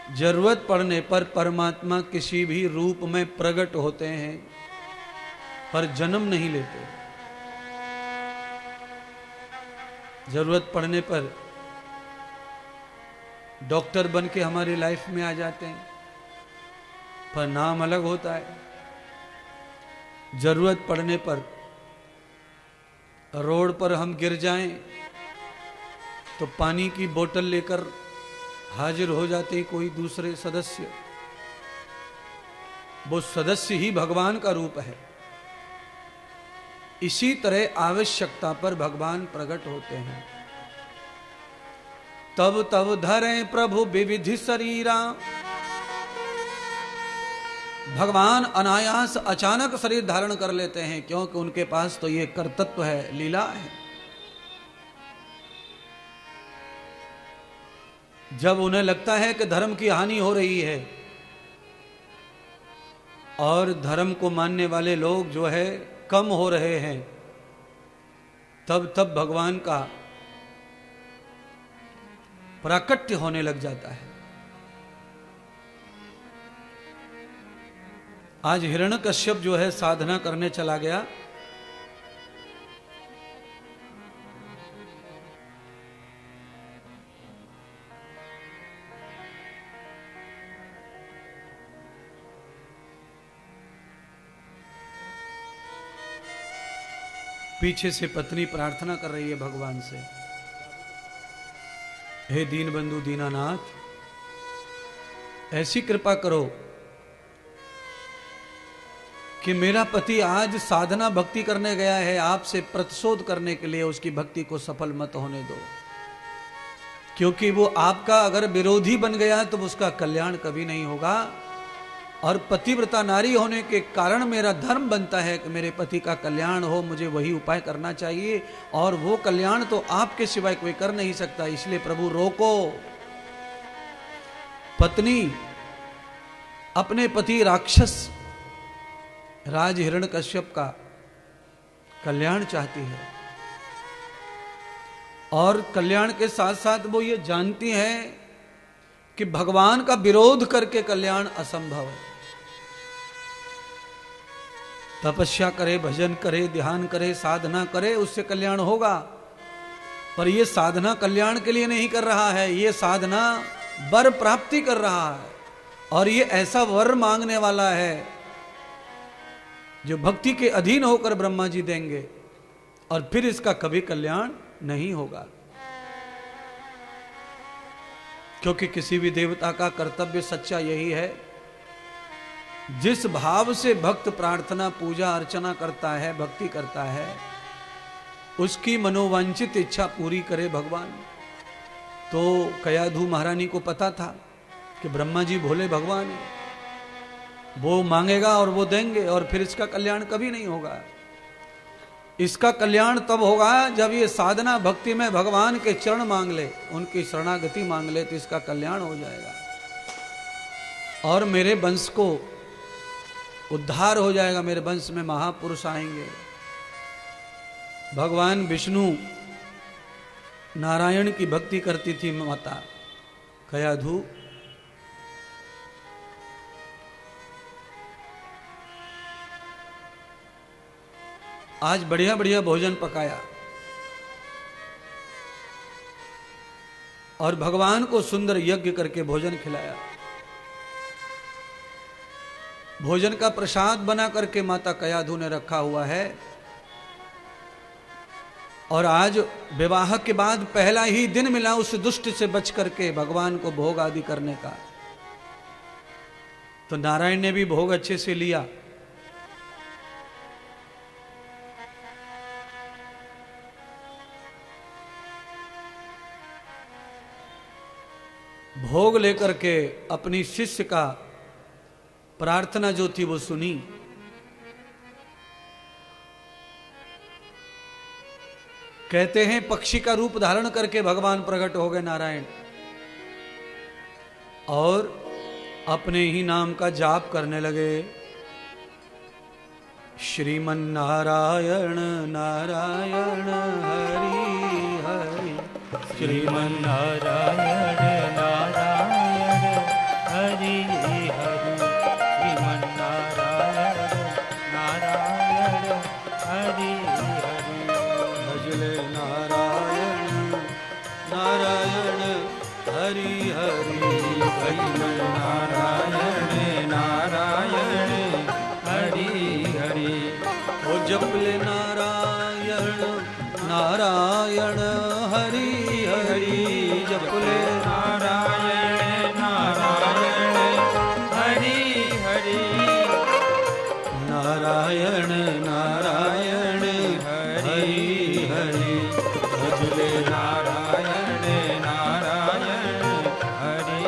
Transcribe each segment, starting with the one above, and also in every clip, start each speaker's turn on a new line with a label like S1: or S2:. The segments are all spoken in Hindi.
S1: जरूरत पड़ने पर परमात्मा किसी भी रूप में प्रकट होते हैं, पर जन्म नहीं लेते। जरूरत पड़ने पर डॉक्टर बन के हमारी लाइफ में आ जाते हैं, पर नाम अलग होता है। जरूरत पड़ने पर रोड पर हम गिर जाएं तो पानी की बोतल लेकर हाजिर हो जाते कोई दूसरे सदस्य। वो सदस्य ही भगवान का रूप है। इसी तरह आवश्यकता पर भगवान प्रकट होते हैं। तब तब धरे प्रभु विविधि शरीरा। भगवान अनायास अचानक शरीर धारण कर लेते हैं, क्योंकि उनके पास तो ये कर्तृत्व है, लीला है। जब उन्हें लगता है कि धर्म की हानि हो रही है और धर्म को मानने वाले लोग जो है कम हो रहे हैं, तब तब भगवान का प्राकट्य होने लग जाता है। आज हिरण्यकश्यप जो है साधना करने चला गया, पीछे से पत्नी प्रार्थना कर रही है भगवान से, हे दीन बंधु दीनानाथ, ऐसी कृपा करो कि मेरा पति आज साधना भक्ति करने गया है, आपसे प्रतिशोध करने के लिए उसकी भक्ति को सफल मत होने दो, क्योंकि वो आपका अगर विरोधी बन गया तो उसका कल्याण कभी नहीं होगा। और पतिव्रता नारी होने के कारण मेरा धर्म बनता है कि मेरे पति का कल्याण हो, मुझे वही उपाय करना चाहिए, और वो कल्याण तो आपके सिवाय कोई कर नहीं सकता। इसलिए प्रभु रोको। पत्नी अपने पति राक्षस राज हिरण्यकश्यप का कल्याण चाहती है, और कल्याण के साथ साथ वो ये जानती है कि भगवान का विरोध करके कल्याण असंभव है। तपस्या करे, भजन करे, ध्यान करे, साधना करे, उससे कल्याण होगा, पर ये साधना कल्याण के लिए नहीं कर रहा है, ये साधना वर प्राप्ति कर रहा है, और ये ऐसा वर मांगने वाला है जो भक्ति के अधीन होकर ब्रह्मा जी देंगे, और फिर इसका कभी कल्याण नहीं होगा। क्योंकि किसी भी देवता का कर्तव्य सच्चा यही है, जिस भाव से भक्त प्रार्थना पूजा अर्चना करता है, भक्ति करता है, उसकी मनोवांछित इच्छा पूरी करे भगवान। तो कयाधु महारानी को पता था कि ब्रह्मा जी भोले भगवान है, वो मांगेगा और वो देंगे, और फिर इसका कल्याण कभी नहीं होगा। इसका कल्याण तब होगा जब ये साधना भक्ति में भगवान के चरण मांग ले, उनकी शरणागति मांग ले, तो इसका कल्याण हो जाएगा और मेरे वंश को उद्धार हो जाएगा, मेरे वंश में महापुरुष आएंगे। भगवान विष्णु नारायण की भक्ति करती थी माता कयाधु। आज बढ़िया बढ़िया भोजन पकाया और भगवान को सुंदर यज्ञ करके भोजन खिलाया। भोजन का प्रसाद बना करके माता कयाधु ने रखा हुआ है, और आज विवाह के बाद पहला ही दिन मिला उस दुष्ट से बच करके भगवान को भोग आदि करने का। तो नारायण ने भी भोग अच्छे से लिया। भोग लेकर के अपनी शिष्य का प्रार्थना जो थी वो सुनी। कहते हैं पक्षी का रूप धारण करके भगवान प्रकट हो गए नारायण, और अपने ही नाम का जाप करने लगे। श्रीमन नारायण नारायण हरि हरि, श्रीमन नारायण नारायण हरि
S2: भजले नारायण नारायण हरि हरि।
S1: ओ जपले नारायण नारायण हरि हरि जपले
S2: नारायण नारायण हरि हरि।
S1: नारायण नारायण हरि हरि भजले
S2: नारायण नारायण हरि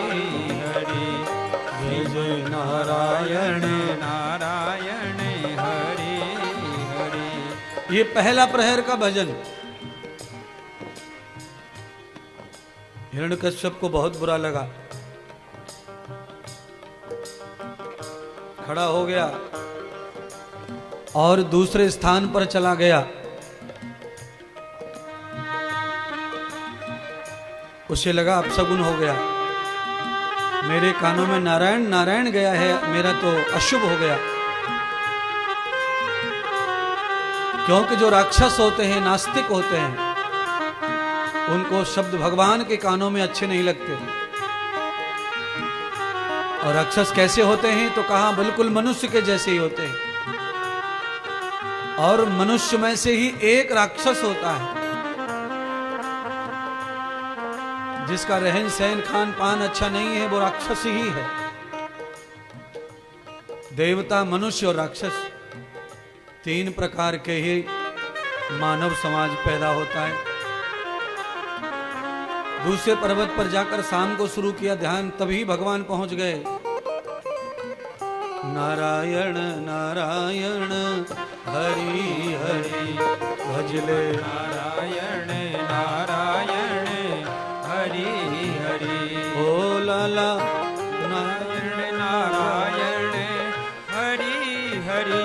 S2: हरि।
S1: जय नारायण
S2: नारायण हरि हरि।
S1: ये पहला प्रहर का भजन। हिरण्यकश्यप को बहुत बुरा लगा, खड़ा हो गया और दूसरे स्थान पर चला गया। उसे लगा अपशगुन हो गया, मेरे कानों में नारायण नारायण गया है, मेरा तो अशुभ हो गया। क्योंकि जो राक्षस होते हैं, नास्तिक होते हैं, उनको शब्द भगवान के कानों में अच्छे नहीं लगते। और राक्षस कैसे होते हैं तो कहा बिल्कुल मनुष्य के जैसे ही होते हैं। और मनुष्य में से ही एक राक्षस होता है जिसका रहन सहन खान पान अच्छा नहीं है, वो राक्षस ही है। देवता, मनुष्य और राक्षस, तीन प्रकार के ही मानव समाज पैदा होता है। दूसरे पर्वत पर जाकर शाम को शुरू किया ध्यान, तभी भगवान पहुंच गए। नारायण नारायण हरि हरि भजले
S2: नारायण नारायण हरि हरि।
S1: ओ लाला
S2: नारायण नारायण हरि हरि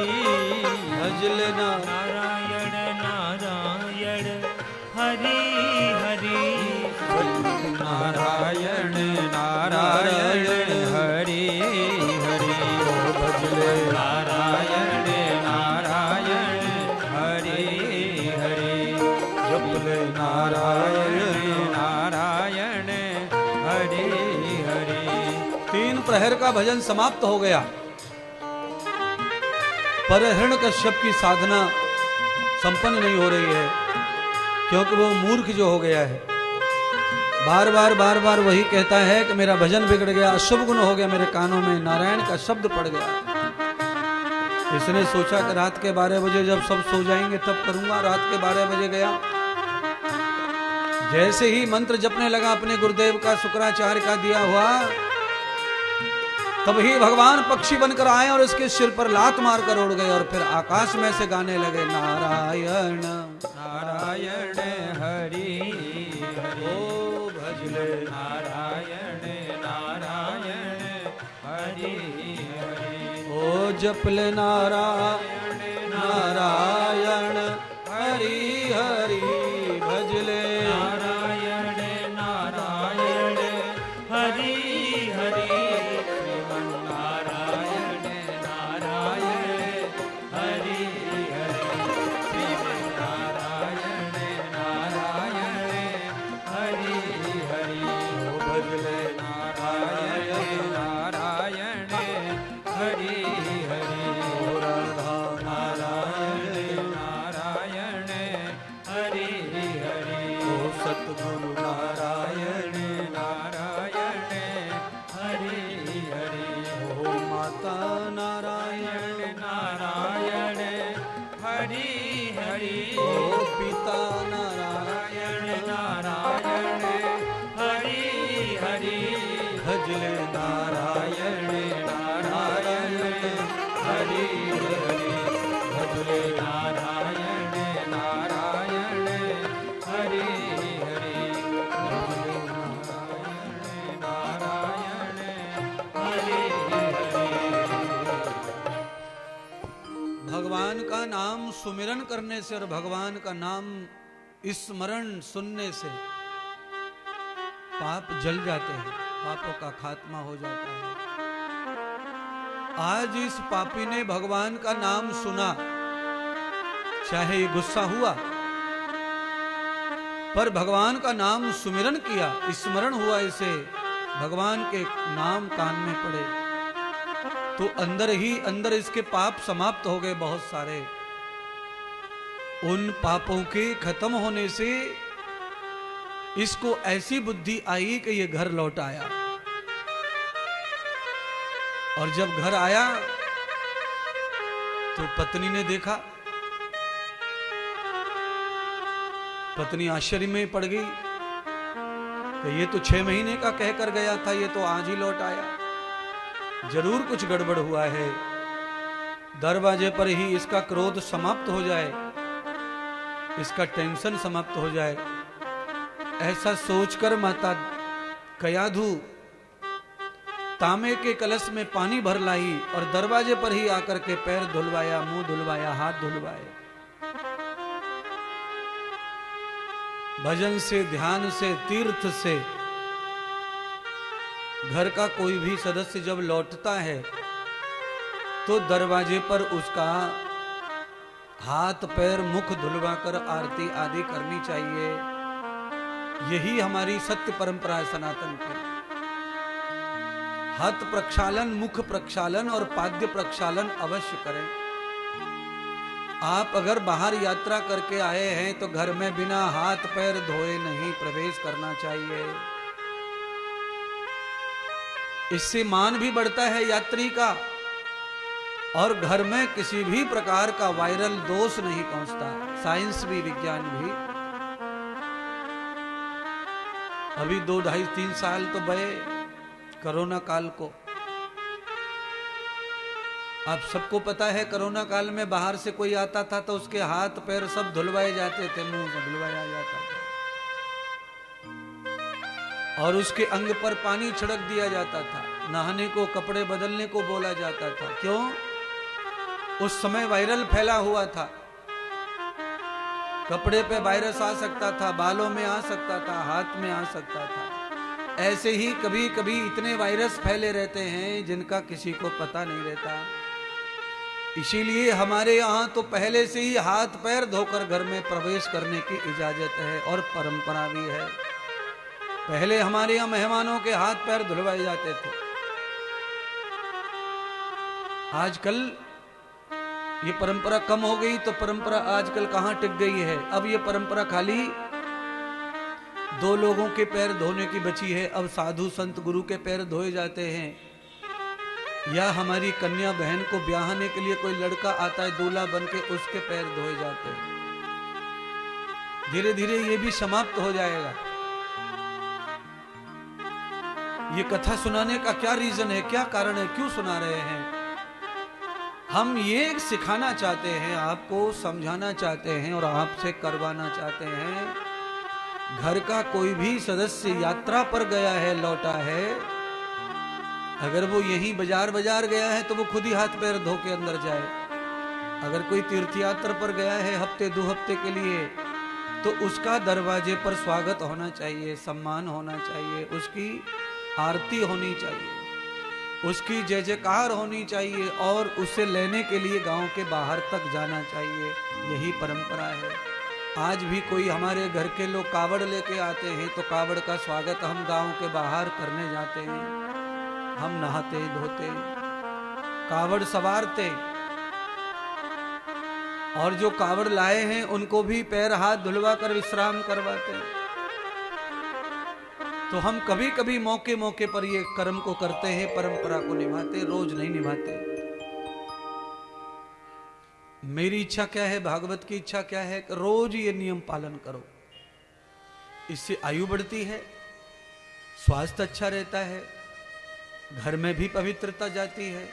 S1: भजले
S2: नारायण नारायण हरि हरि। नारायण नारायण हरि हरि
S1: भजले
S2: नारायण नारायण हरि हरि
S1: जपले
S2: नारायण
S1: नारायण।
S2: नारायण हरि हरि।
S1: तीन प्रहर का भजन समाप्त हो गया, पर हिरण्यकश्यप की साधना संपन्न नहीं हो रही है, क्योंकि वो मूर्ख जो हो गया है, बार बार वही कहता है कि मेरा भजन बिगड़ गया, अशुभ गुण हो गया, मेरे कानों में नारायण का शब्द पड़ गया। इसने सोचा कि रात के 12 बजे जब सब सो जाएंगे तब करूंगा। रात के 12 बजे गया, जैसे ही मंत्र जपने लगा अपने गुरुदेव का, शुक्राचार्य का दिया हुआ, तभी भगवान पक्षी बनकर आए और इसके सिर पर लात मारकर उड़ गए और फिर आकाश में से गाने लगे नारायण
S2: नारायण हरि हरि।
S1: ओ भजले
S2: नारायण नारायण हरि हरि।
S1: ओ जपले नारायण नारायण हरि हरि भजले
S2: नारायण नारायण हरि हरि। श्रीमन नारायण नारायण हरि हरि। श्रीमन नारायण नारायण हरि हरि।
S1: ओ भजले
S2: नारायण नारायण हरि हरि।
S1: ओ राधा
S2: नारायण
S1: नारायण
S2: नारायण हरि हरि।
S1: ओ सतगुरु नारायण
S2: नारायण हरि हरि।
S1: ओ माता नारायण
S2: नारायण हरि हरि।
S1: ओ पिता नारायण
S2: नारायण हरि हरि।
S1: भजले नारायण नारायण हरि हरि भजले
S2: नारायण नारायण हरि हरि। नारायण हरि हरि।
S1: भगवान का नाम सुमिरन करने से और भगवान का नाम स्मरण सुनने से पाप जल जाते हैं, पापों का खात्मा हो जाता है। आज इस पापी ने भगवान का नाम सुना, चाहे ये गुस्सा हुआ, पर भगवान का नाम सुमिरन किया, स्मरण हुआ इसे, भगवान के नाम कान में पड़े तो अंदर ही अंदर इसके पाप समाप्त हो गए बहुत सारे। उन पापों के खत्म होने से इसको ऐसी बुद्धि आई कि ये घर लौट आया। और जब घर आया तो पत्नी ने देखा, पत्नी आश्चर्य में पड़ गई कि ये तो 6 महीने का कहकर गया था, ये तो आज ही लौट आया, जरूर कुछ गड़बड़ हुआ है। दरवाजे पर ही इसका क्रोध समाप्त हो जाए, इसका टेंशन समाप्त हो जाए, ऐसा सोचकर माता कयाधु तांबे के कलश में पानी भर लाई और दरवाजे पर ही आकर के पैर धुलवाया, मुंह धुलवाया, हाथ धुलवाए। भजन से, ध्यान से, तीर्थ से घर का कोई भी सदस्य जब लौटता है तो दरवाजे पर उसका हाथ पैर मुख धुलवाकर आरती आदि करनी चाहिए। यही हमारी सत्य परंपरा है सनातन की। हाथ प्रक्षालन, मुख प्रक्षालन और पाद्य प्रक्षालन अवश्य करें। आप अगर बाहर यात्रा करके आए हैं तो घर में बिना हाथ पैर धोए नहीं प्रवेश करना चाहिए। इससे मान भी बढ़ता है यात्री का और घर में किसी भी प्रकार का वायरल दोष नहीं पहुंचता। साइंस भी, विज्ञान भी। अभी 2, 2.5, 3 साल तो गए कोरोना काल को। आप सबको पता है कोरोना काल में बाहर से कोई आता था तो उसके हाथ पैर सब धुलवाए जाते थे, मुंह से धुलवाया जाता था और उसके अंग पर पानी छिड़क दिया जाता था, नहाने को, कपड़े बदलने को बोला जाता था। क्यों? उस समय वायरल फैला हुआ था। कपड़े पे वायरस आ सकता था, बालों में आ सकता था, हाथ में आ सकता था। ऐसे ही कभी कभी इतने वायरस फैले रहते हैं जिनका किसी को पता नहीं रहता। इसीलिए हमारे यहाँ तो पहले से ही हाथ पैर धोकर घर में प्रवेश करने की इजाजत है और परंपरा भी है। पहले हमारे यहाँ मेहमानों के हाथ पैर धुलवाए जाते थे। आजकल ये परंपरा कम हो गई तो परंपरा आजकल कहां टिक गई है। अब ये परंपरा खाली 2 लोगों के पैर धोने की बची है। अब साधु संत गुरु के पैर धोए जाते हैं, या हमारी कन्या बहन को ब्याहने के लिए कोई लड़का आता है दूल्हा बन के, उसके पैर धोए जाते हैं। धीरे धीरे ये भी समाप्त हो जाएगा। ये कथा सुनाने का क्या रीजन है, क्या कारण है, क्यों सुना रहे हैं? हम ये सिखाना चाहते हैं, आपको समझाना चाहते हैं और आपसे करवाना चाहते हैं। घर का कोई भी सदस्य यात्रा पर गया है, लौटा है, अगर वो यहीं बाजार गया है तो वो खुद ही हाथ पैर धो के अंदर जाए। अगर कोई तीर्थ यात्रा पर गया है हफ्ते 2 हफ्ते के लिए तो उसका दरवाजे पर स्वागत होना चाहिए, सम्मान होना चाहिए, उसकी आरती होनी चाहिए, उसकी जय जयकार होनी चाहिए और उसे लेने के लिए गांव के बाहर तक जाना चाहिए। यही परंपरा है। आज भी कोई हमारे घर के लोग कावड़ लेके आते हैं तो कावड़ का स्वागत हम गांव के बाहर करने जाते हैं। हम नहाते धोते, कावड़ सवारते और जो कावड़ लाए हैं उनको भी पैर हाथ धुलवा कर विश्राम करवाते हैं। तो हम कभी कभी मौके मौके पर ये कर्म को करते हैं, परंपरा को निभाते, रोज नहीं निभाते। मेरी इच्छा क्या है, भागवत की इच्छा क्या है, रोज ये नियम पालन करो। इससे आयु बढ़ती है, स्वास्थ्य अच्छा रहता है, घर में भी पवित्रता जाती है,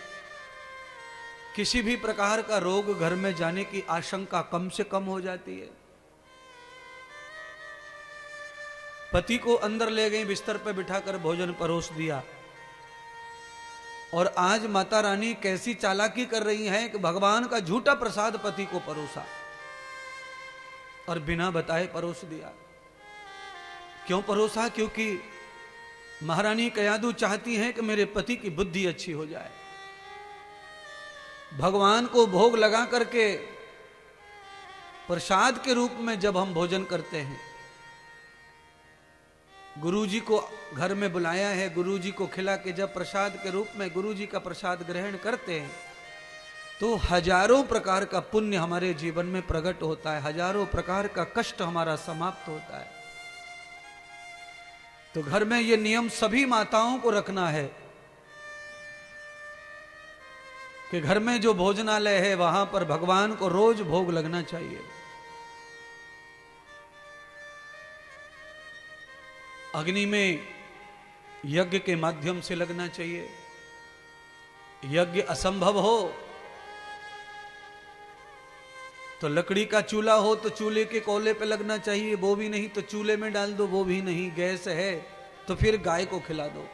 S1: किसी भी प्रकार का रोग घर में जाने की आशंका कम से कम हो जाती है। पति को अंदर ले गई, बिस्तर पर बिठाकर भोजन परोस दिया और आज माता रानी कैसी चालाकी कर रही हैं कि भगवान का झूठा प्रसाद पति को परोसा और बिना बताए परोस दिया। क्यों परोसा? क्योंकि महारानी कयाधु चाहती हैं कि मेरे पति की बुद्धि अच्छी हो जाए। भगवान को भोग लगा करके प्रसाद के रूप में जब हम भोजन करते हैं गुरुजी को घर में बुलाया है, गुरुजी को खिला के जब प्रसाद के रूप में गुरुजी का प्रसाद ग्रहण करते हैं तो हजारों प्रकार का पुण्य हमारे जीवन में प्रकट होता है, हजारों प्रकार का कष्ट हमारा समाप्त होता है। तो घर में ये नियम सभी माताओं को रखना है कि घर में जो भोजनालय है वहां पर भगवान को रोज भोग लगना चाहिए। अग्नि में यज्ञ के माध्यम से लगना चाहिए। यज्ञ असंभव हो तो लकड़ी का चूल्हा हो तो चूल्हे के कोयले पे लगना चाहिए, वो भी नहीं तो चूल्हे में डाल दो, वो भी नहीं, गैस है तो फिर गाय को खिला दो।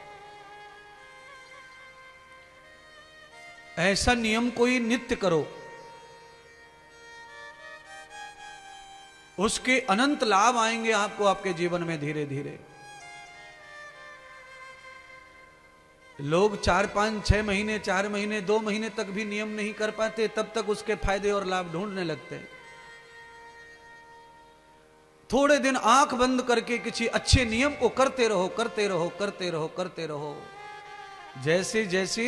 S1: ऐसा नियम कोई नित्य करो, उसके अनंत लाभ आएंगे आपको आपके जीवन में धीरे धीरे। लोग 4, 5, 6 महीने, 4 महीने, 2 महीने तक भी नियम नहीं कर पाते, तब तक उसके फायदे और लाभ ढूंढने लगते हैं। थोड़े दिन आंख बंद करके किसी अच्छे नियम को करते रहो, करते रहो, करते रहो, करते रहो। जैसे जैसे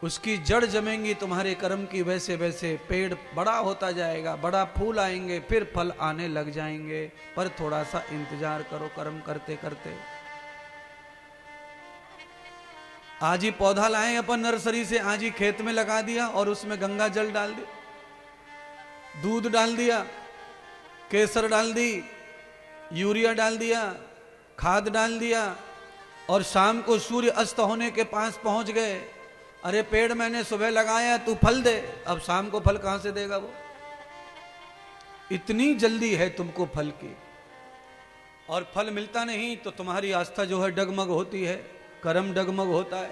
S1: उसकी जड़ जमेंगी तुम्हारे कर्म की, वैसे वैसे पेड़ बड़ा होता जाएगा, बड़ा फूल आएंगे, फिर फल आने लग जाएंगे। पर थोड़ा सा इंतजार करो कर्म करते करते। आज ही पौधा लाए अपन नर्सरी से, आज ही खेत में लगा दिया और उसमें गंगा जल डाल दिया, दूध डाल दिया, केसर डाल दी, यूरिया डाल दिया, खाद डाल दिया और शाम को सूर्य अस्त होने के पास पहुंच गए। अरे पेड़ मैंने सुबह लगाया, तू फल दे। अब शाम को फल कहां से देगा वो? इतनी जल्दी है तुमको फल की, और फल मिलता नहीं तो तुम्हारी आस्था जो है डगमग होती है, कर्म डगमग होता है,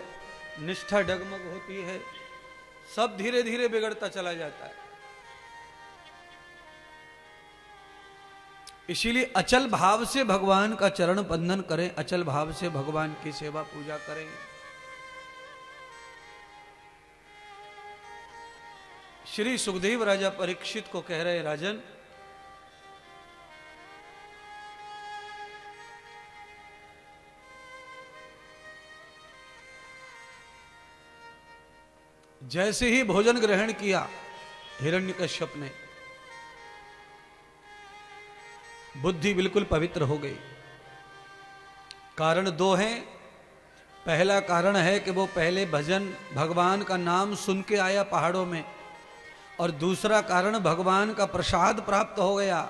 S1: निष्ठा डगमग होती है, सब धीरे धीरे बिगड़ता चला जाता है। इसीलिए अचल भाव से भगवान का चरण बंदन करें, अचल भाव से भगवान की सेवा पूजा करें। श्री सुखदेव राजा परीक्षित को कह रहे, राजन जैसे ही भोजन ग्रहण किया हिरण्यकश्यप ने, बुद्धि बिल्कुल पवित्र हो गई। कारण 2 हैं। पहला कारण है कि वो पहले भजन भगवान का नाम सुन के आया पहाड़ों में, और दूसरा कारण भगवान का प्रसाद प्राप्त हो गया।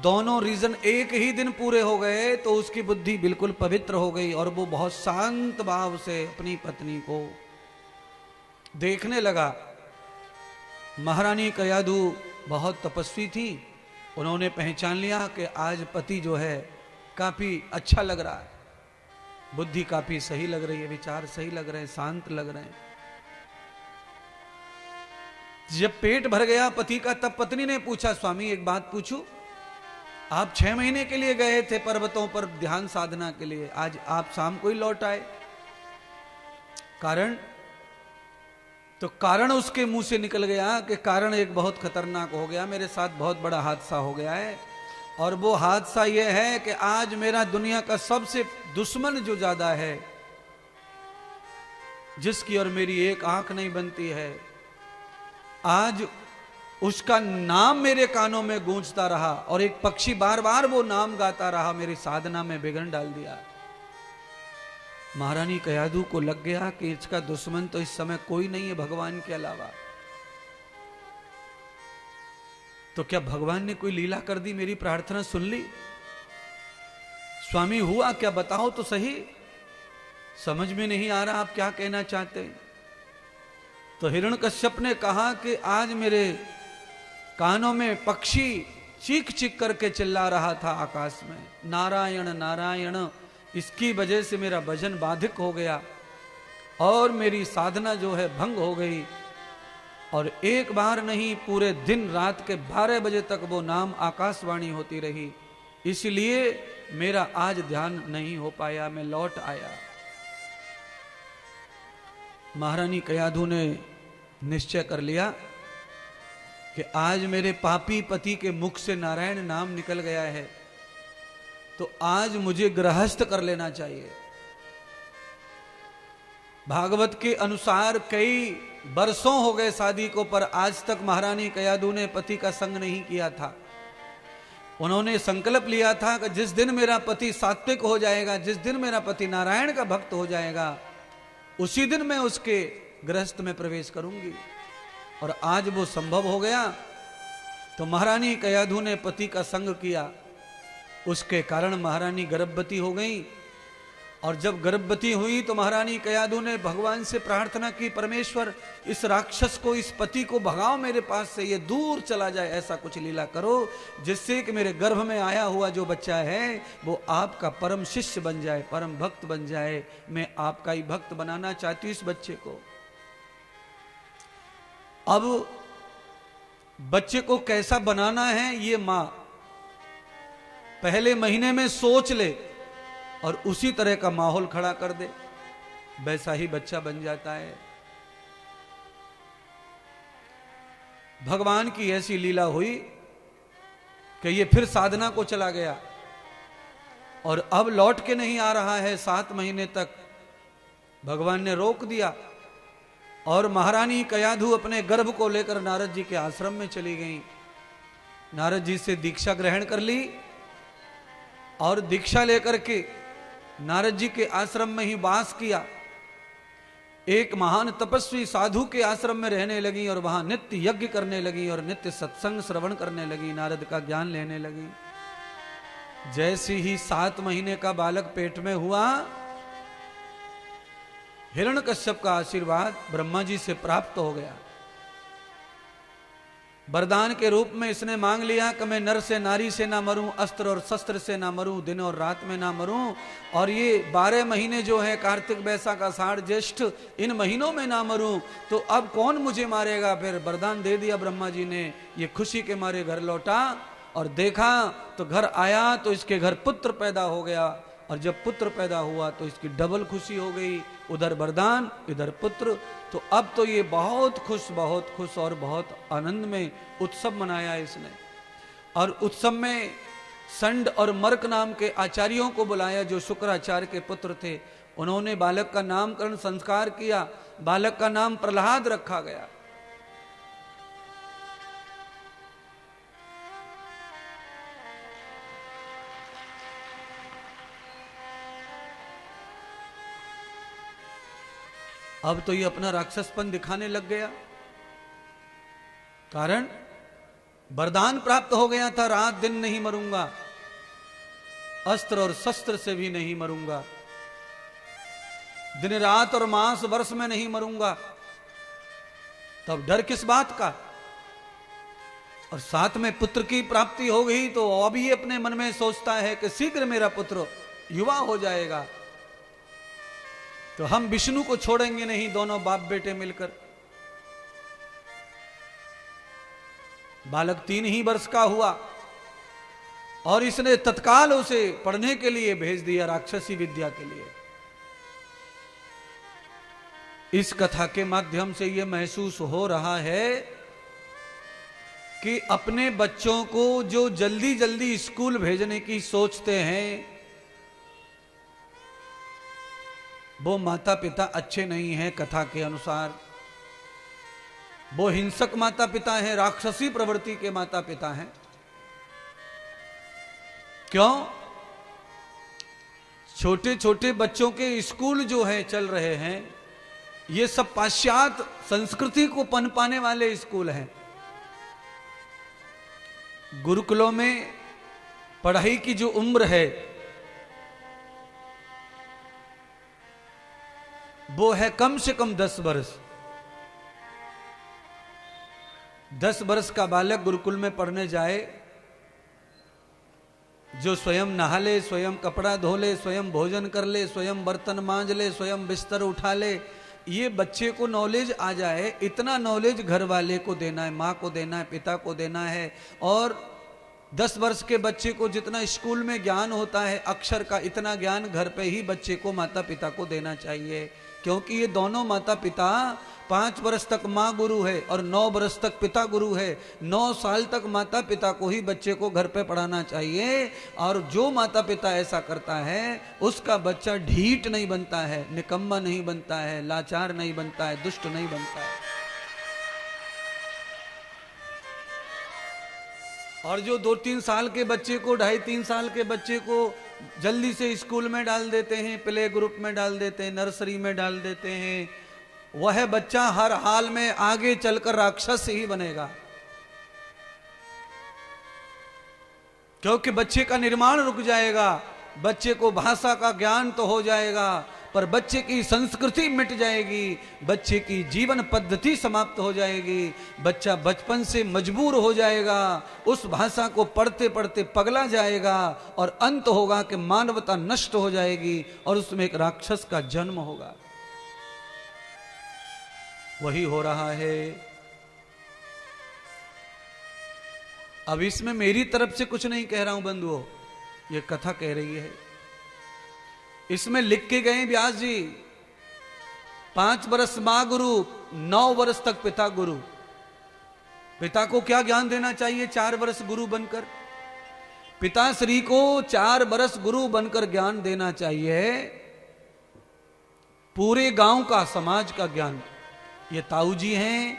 S1: दोनों रीजन एक ही दिन पूरे हो गए तो उसकी बुद्धि बिल्कुल पवित्र हो गई और वो बहुत शांत भाव से अपनी पत्नी को देखने लगा। महारानी कयाधु बहुत तपस्वी थी, उन्होंने पहचान लिया कि आज पति जो है काफी अच्छा लग रहा है, बुद्धि काफी सही लग रही है, विचार सही लग रहे हैं, शांत लग रहे हैं। जब पेट भर गया पति का, तब पत्नी ने पूछा, स्वामी एक बात पूछूं, आप 6 महीने के लिए गए थे पर्वतों पर ध्यान साधना के लिए, आज आप शाम को ही लौट आए, कारण? तो कारण उसके मुंह से निकल गया कि कारण एक बहुत खतरनाक हो गया, मेरे साथ बहुत बड़ा हादसा हो गया है। और वो हादसा यह है कि आज मेरा दुनिया का सबसे दुश्मन जो ज्यादा है, जिसकी और मेरी एक आंख नहीं बनती है, आज उसका नाम मेरे कानों में गूंजता रहा और एक पक्षी बार बार वो नाम गाता रहा, मेरी साधना में विघ्न डाल दिया। महारानी कयाधु को लग गया कि इसका दुश्मन तो इस समय कोई नहीं है भगवान के अलावा। तो क्या भगवान ने कोई लीला कर दी, मेरी प्रार्थना सुन ली? स्वामी हुआ क्या, बताओ तो सही, समझ में नहीं आ रहा आप क्या कहना चाहते हैं। तो हिरण्यकश्यप ने कहा कि आज मेरे कानों में पक्षी चीख चीख करके चिल्ला रहा था आकाश में, नारायण नारायण, इसकी वजह से मेरा भजन बाधिक हो गया और मेरी साधना जो है भंग हो गई। और एक बार नहीं, पूरे दिन रात के 12 बजे तक वो नाम आकाशवाणी होती रही, इसलिए मेरा आज ध्यान नहीं हो पाया, मैं लौट आया। महारानी कयाधु ने निश्चय कर लिया कि आज मेरे पापी पति के मुख से नारायण नाम निकल गया है, तो आज मुझे गृहस्थ कर लेना चाहिए। भागवत के अनुसार कई बरसों हो गए शादी को, पर आज तक महारानी कयाधु ने पति का संग नहीं किया था। उन्होंने संकल्प लिया था कि जिस दिन मेरा पति सात्विक हो जाएगा, जिस दिन मेरा पति नारायण का भक्त हो जाएगा, उसी दिन मैं उसके गृहस्थ में प्रवेश करूंगी। और आज वो संभव हो गया। तो महारानी कयाधु ने पति का संग किया, उसके कारण महारानी गर्भवती हो गई। और जब गर्भवती हुई तो महारानी कयाधु ने भगवान से प्रार्थना की, परमेश्वर इस राक्षस को, इस पति को भगाओ मेरे पास से, ये दूर चला जाए, ऐसा कुछ लीला करो जिससे कि मेरे गर्भ में आया हुआ जो बच्चा है वो आपका परम शिष्य बन जाए, परम भक्त बन जाए। मैं आपका ही भक्त बनाना चाहती हूं इस बच्चे को। अब बच्चे को कैसा बनाना है ये मां पहले महीने में सोच ले और उसी तरह का माहौल खड़ा कर दे, वैसा ही बच्चा बन जाता है। भगवान की ऐसी लीला हुई कि ये फिर साधना को चला गया और अब लौट के नहीं आ रहा है। 7 महीने तक भगवान ने रोक दिया और महारानी कयाधु अपने गर्भ को लेकर नारद जी के आश्रम में चली गई। नारद जी से दीक्षा ग्रहण कर ली और दीक्षा लेकर के नारद जी के आश्रम में ही वास किया। एक महान तपस्वी साधु के आश्रम में रहने लगी और वहां नित्य यज्ञ करने लगी और नित्य सत्संग श्रवण करने लगी, नारद का ज्ञान लेने लगी। जैसे ही 7 महीने का बालक पेट में हुआ, हिरण्यकश्यप का आशीर्वाद ब्रह्मा जी से प्राप्त हो गया। वरदान के रूप में इसने मांग लिया कि मैं नर से नारी से ना मरूं, अस्त्र और शस्त्र से ना मरूं, दिन और रात में ना मरूं, और ये 12 महीने जो है कार्तिक वैशाख आषाढ़ ज्येष्ठ, इन महीनों में ना मरूं, तो अब कौन मुझे मारेगा। फिर वरदान दे दिया ब्रह्मा जी ने। ये खुशी के मारे घर लौटा और देखा तो घर आया तो इसके घर पुत्र पैदा हो गया, और जब पुत्र पैदा हुआ तो इसकी डबल खुशी हो गई, उधर वरदान इधर पुत्र। तो अब तो ये बहुत खुश और बहुत आनंद में उत्सव मनाया इसने। और उत्सव में संड और मर्क नाम के आचार्यों को बुलाया जो शुक्राचार्य के पुत्र थे। उन्होंने बालक का नामकरण संस्कार किया। बालक का नाम प्रहलाद रखा गया। अब तो ये अपना राक्षसपन दिखाने लग गया, कारण वरदान प्राप्त हो गया था, रात दिन नहीं मरूंगा, अस्त्र और शस्त्र से भी नहीं मरूंगा, दिन रात और मास वर्ष में नहीं मरूंगा। तब डर किस बात का। और साथ में पुत्र की प्राप्ति हो गई तो अब ये अपने मन में सोचता है कि शीघ्र मेरा पुत्र युवा हो जाएगा तो हम विष्णु को छोड़ेंगे नहीं, दोनों बाप बेटे मिलकर। बालक 3 ही वर्ष का हुआ और इसने तत्काल उसे पढ़ने के लिए भेज दिया, राक्षसी विद्या के लिए। इस कथा के माध्यम से यह महसूस हो रहा है कि अपने बच्चों को जो जल्दी जल्दी स्कूल भेजने की सोचते हैं वो माता पिता अच्छे नहीं हैं। कथा के अनुसार वो हिंसक माता पिता हैं, राक्षसी प्रवृत्ति के माता पिता हैं। क्यों? छोटे छोटे बच्चों के स्कूल जो है चल रहे हैं, ये सब पाश्चात्य संस्कृति को पनपाने वाले स्कूल हैं। गुरुकुलों में पढ़ाई की जो उम्र है वो है कम से कम 10 वर्ष। 10 वर्ष का बालक गुरुकुल में पढ़ने जाए, जो स्वयं नहा ले, स्वयं कपड़ा धो ले, स्वयं भोजन कर ले, स्वयं बर्तन मांज ले, स्वयं बिस्तर उठा ले, ये बच्चे को नॉलेज आ जाए। इतना नॉलेज घर वाले को देना है, माँ को देना है, पिता को देना है। और 10 वर्ष के बच्चे को जितना स्कूल में ज्ञान होता है अक्षर का, इतना ज्ञान घर पे ही बच्चे को माता पिता को देना चाहिए। क्योंकि ये दोनों माता पिता 5 वर्ष तक माँ गुरु है और 9 वर्ष तक पिता गुरु है। 9 साल तक माता पिता को ही बच्चे को घर पे पढ़ाना चाहिए। और जो माता पिता ऐसा करता है उसका बच्चा ढीठ नहीं बनता है, निकम्मा नहीं बनता है, लाचार नहीं बनता है, दुष्ट नहीं बनता है। और जो 2-3 साल के बच्चे को, 2.5-3 साल के बच्चे को जल्दी से स्कूल में डाल देते हैं, प्ले ग्रुप में डाल देते हैं, नर्सरी में डाल देते हैं, वह बच्चा हर हाल में आगे चलकर राक्षस ही बनेगा। क्योंकि बच्चे का निर्माण रुक जाएगा, बच्चे को भाषा का ज्ञान तो हो जाएगा पर बच्चे की संस्कृति मिट जाएगी, बच्चे की जीवन पद्धति समाप्त हो जाएगी। बच्चा बचपन से मजबूर हो जाएगा, उस भाषा को पढ़ते पढ़ते पगला जाएगा और अंत होगा कि मानवता नष्ट हो जाएगी और उसमें एक राक्षस का जन्म होगा। वही हो रहा है। अब इसमें मेरी तरफ से कुछ नहीं कह रहा हूं बंधुओं, ये कथा कह रही है। इसमें लिख के गए व्यास जी, 5 वर्ष मां गुरु, 9 वर्ष तक पिता गुरु। पिता को क्या ज्ञान देना चाहिए 4 वर्ष गुरु बनकर? पिता श्री को 4 वर्ष गुरु बनकर ज्ञान देना चाहिए, पूरे गांव का, समाज का ज्ञान। ये ताऊ जी हैं,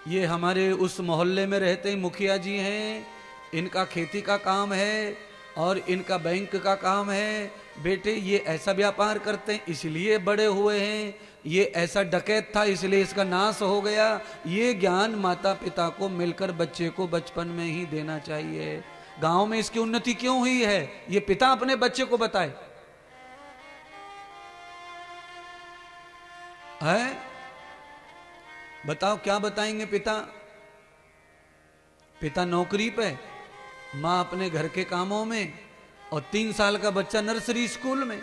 S1: ये हमारे उस मोहल्ले में रहते मुखिया जी हैं, इनका खेती का काम है और इनका बैंक का काम है। बेटे ये ऐसा व्यापार करते हैं इसलिए बड़े हुए हैं, ये ऐसा डकैत था इसलिए इसका नाश हो गया। ये ज्ञान माता पिता को मिलकर बच्चे को बचपन में ही देना चाहिए। गांव में इसकी उन्नति क्यों हुई है ये पिता अपने बच्चे को बताए। है बताओ क्या बताएंगे पिता? पिता नौकरी पे, मां अपने घर के कामों में और 3 साल का बच्चा नर्सरी स्कूल में।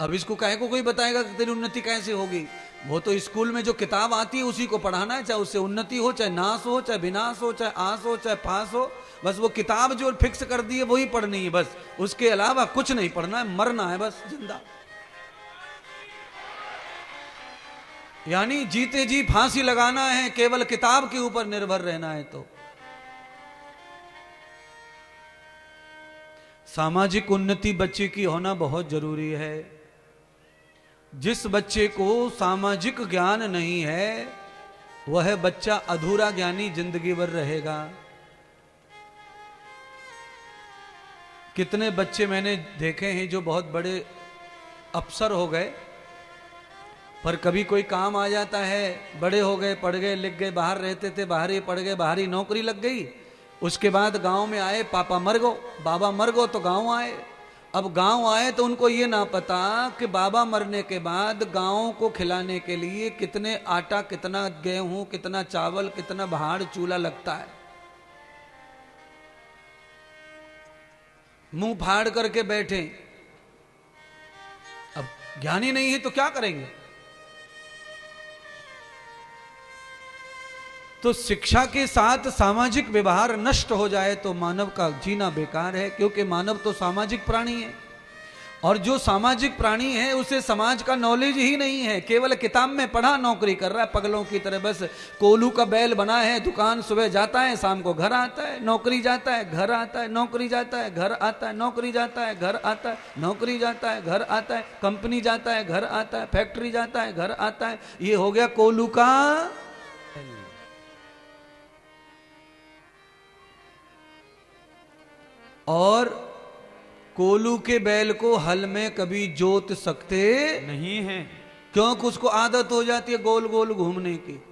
S1: अब इसको काहे को कोई बताएगा कि तेरी उन्नति कैसे होगी? वो तो स्कूल में जो किताब आती है उसी को पढ़ाना है, चाहे उससे उन्नति हो, चाहे नाश हो, चाहे विनाश हो, चाहे आस हो, चाहे पास हो। बस वो किताब जो फिक्स कर दी है वही पढ़नी है, बस उसके अलावा कुछ नहीं पढ़ना है, मरना है बस जिंदा। यानी जीते जी फांसी लगाना है, केवल किताब के ऊपर निर्भर रहना है। तो सामाजिक उन्नति बच्चे की होना बहुत जरूरी है। जिस बच्चे को सामाजिक ज्ञान नहीं है वह बच्चा अधूरा ज्ञानी जिंदगी भर रहेगा। कितने बच्चे मैंने देखे हैं जो बहुत बड़े अफसर हो गए, पर कभी कोई काम आ जाता है, बड़े हो गए, पढ़ गए, लिख गए, बाहर रहते थे, बाहर ही पढ़ गए, बाहर ही नौकरी लग गई। उसके बाद गांव में आए, पापा मर गो, बाबा मर गो तो गांव आए। अब गांव आए तो उनको ये ना पता कि बाबा मरने के बाद गांव को खिलाने के लिए कितने आटा, कितना गेहूं, कितना चावल, कितना भाड़ चूल्हा लगता है। मुंह फाड़ करके बैठे। अब ज्ञानी नहीं है तो क्या करेंगे? तो शिक्षा के साथ सामाजिक व्यवहार नष्ट हो जाए तो मानव का जीना बेकार है, क्योंकि मानव तो सामाजिक प्राणी है और जो सामाजिक प्राणी है उसे समाज का नॉलेज ही नहीं है। केवल किताब में पढ़ा नौकरी कर रहा है पगलों की तरह। बस कोलू का बैल बना है, दुकान सुबह जाता है, शाम को घर आता है, नौकरी जाता है, घर आता है, नौकरी जाता है, घर आता है, नौकरी जाता है, घर आता है, नौकरी जाता है, घर आता है, कंपनी जाता है, घर आता है, फैक्ट्री जाता है, घर आता है। ये हो गया कोलू का। और कोलू के बैल को हल में कभी जोत सकते
S2: नहीं है,
S1: क्योंकि उसको आदत हो जाती है गोल गोल घूमने की।